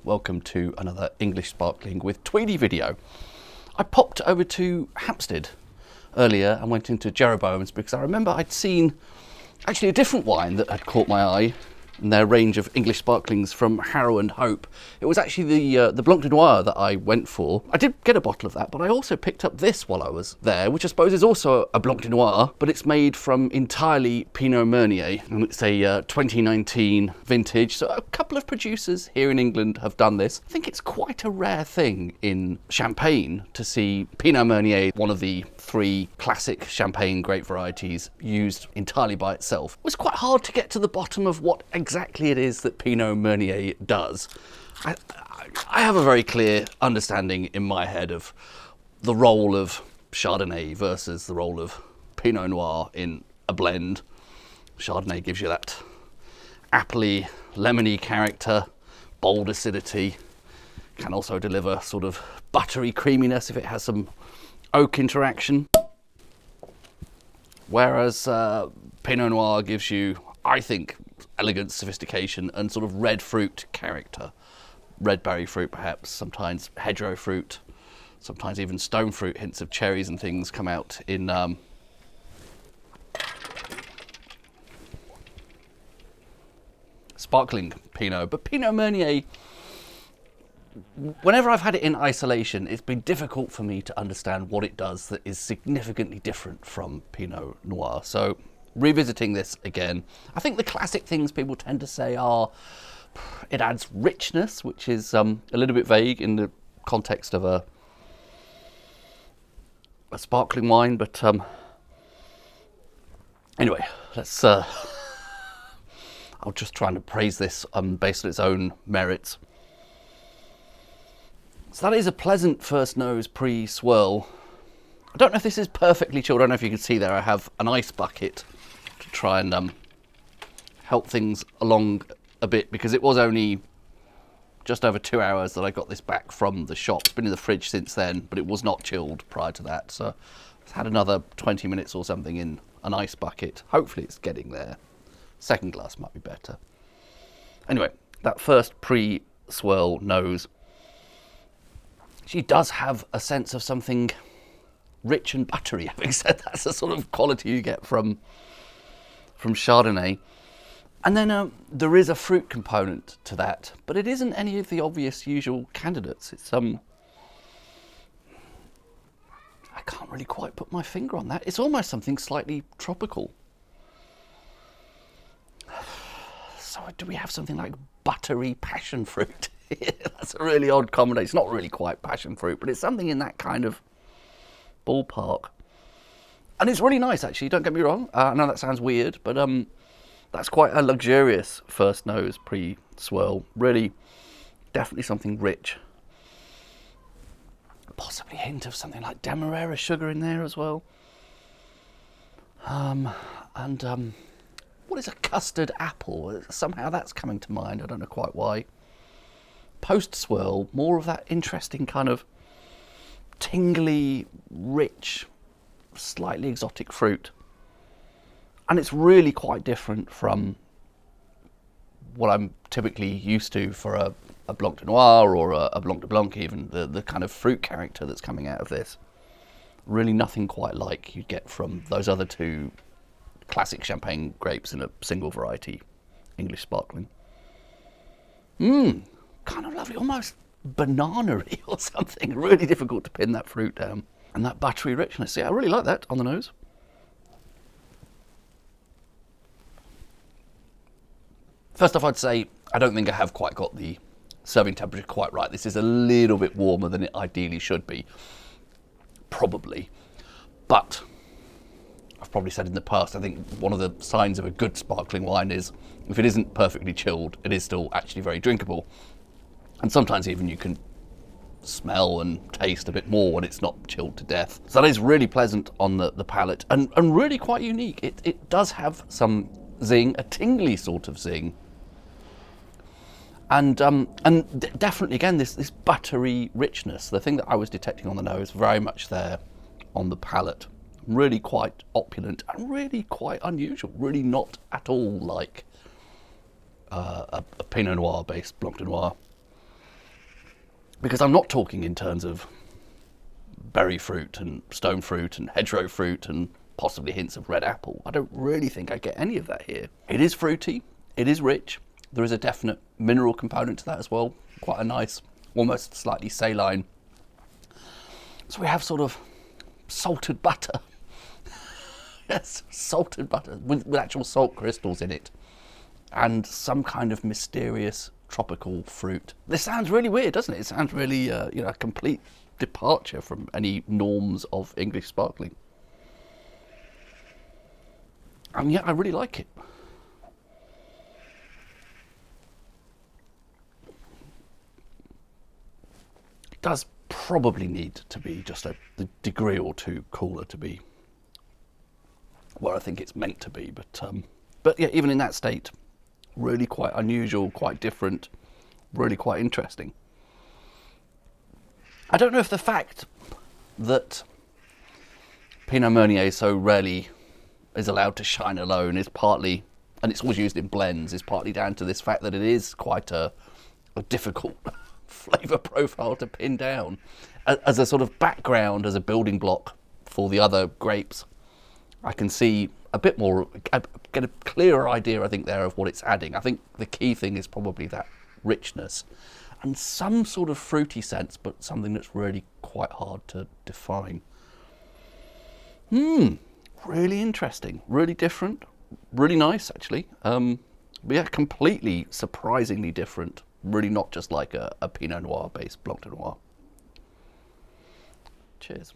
Welcome to another English Sparkling with Tweedy video. I popped over to Hampstead earlier and went into Jeroboams because I remember I'd seen actually a different wine that had caught my eye in their range of English sparklings from Harrow and Hope. It was actually the Blanc de Noir that I went for. I did get a bottle of that, but I also picked up this while I was there, which I suppose is also a Blanc de Noir, but it's made from entirely Pinot Meunier, and it's a 2019 vintage. So a couple of producers here in England have done this. I think it's quite a rare thing in Champagne to see Pinot Meunier, one of the three classic Champagne grape varieties, used entirely by itself. It was quite hard to get to the bottom of what exactly it is that Pinot Meunier does. I have a very clear understanding in my head of the role of Chardonnay versus the role of Pinot Noir in a blend. Chardonnay gives you that appley, lemony character, bold acidity, can also deliver sort of buttery creaminess if it has some oak interaction. Whereas Pinot Noir gives you, I think, elegance, sophistication, and sort of red fruit character. Red berry fruit, perhaps, sometimes hedgerow fruit, sometimes even stone fruit, hints of cherries and things come out in sparkling Pinot. But Pinot Meunier, whenever I've had it in isolation, it's been difficult for me to understand what it does that is significantly different from Pinot Noir. So revisiting this again, I think the classic things people tend to say are it adds richness, which is a little bit vague in the context of a sparkling wine, but anyway, let's I'll just try and praise this based on its own merits. So that is a pleasant first nose pre-swirl. I don't know if this is perfectly chilled. I don't know if you can see there I have an ice bucket to try and help things along a bit, because it was only just over 2 hours that I got this back from the shop. It's been in the fridge since then, but it was not chilled prior to that. So I've had another 20 minutes or something in an ice bucket. Hopefully it's getting there. Second glass might be better. Anyway, that first pre-swirl nose, she does have a sense of something rich and buttery. Having said that's the sort of quality you get from Chardonnay. And then there is a fruit component to that, but it isn't any of the obvious usual candidates. It's I can't really quite put my finger on that. It's almost something slightly tropical. So do we have something like buttery passion fruit? That's a really odd combination. It's not really quite passion fruit, but it's something in that kind of ballpark. And it's really nice, actually, don't get me wrong. I know that sounds weird, but that's quite a luxurious first nose pre-swirl. Really, definitely something rich. Possibly a hint of something like Demerara sugar in there as well. What is a custard apple? Somehow that's coming to mind. I don't know quite why. Post-swirl, more of that interesting kind of tingly, rich, slightly exotic fruit. And it's really quite different from what I'm typically used to for a Blanc de Noir or a Blanc de Blanc even, the kind of fruit character that's coming out of this. Really nothing quite like you'd get from those other two classic Champagne grapes in a single variety English sparkling. Kind of lovely, almost banana-y or something. Really difficult to pin that fruit down. And that buttery richness. Yeah, I really like that on the nose. First off, I'd say I don't think I have quite got the serving temperature quite right. This is a little bit warmer than it ideally should be, probably. But I've probably said in the past, I think one of the signs of a good sparkling wine is if it isn't perfectly chilled, it is still actually very drinkable. And sometimes even you can smell and taste a bit more when it's not chilled to death. So that is really pleasant on the palate and really quite unique. It does have some zing, a tingly sort of zing. And definitely, again, this buttery richness, the thing that I was detecting on the nose, very much there on the palate. Really quite opulent and really quite unusual. Really not at all like a Pinot Noir based Blanc de Noir. Because I'm not talking in terms of berry fruit and stone fruit and hedgerow fruit and possibly hints of red apple. I don't really think I get any of that here. It is fruity, it is rich. There is a definite mineral component to that as well. Quite a nice, almost slightly saline. So we have sort of salted butter. Yes, salted butter with actual salt crystals in it. And some kind of mysterious tropical fruit. This sounds really weird, doesn't it? It sounds really, a complete departure from any norms of English sparkling. And yet I really like it. It does probably need to be just a degree or two cooler to be where I think it's meant to be. But yeah, even in that state, really quite unusual, quite different, really quite interesting. I don't know if the fact that Pinot Meunier so rarely is allowed to shine alone is partly, and it's always used in blends, is partly down to this fact that it is quite a difficult flavour profile to pin down. As a sort of background, as a building block for the other grapes, I can see a bit more, get a clearer idea, I think, there of what it's adding. I think the key thing is probably that richness and some sort of fruity sense, but something that's really quite hard to define. Really interesting, really different, really nice actually. But yeah, completely surprisingly different. Really not just like a Pinot Noir based Blanc de Noir. Cheers.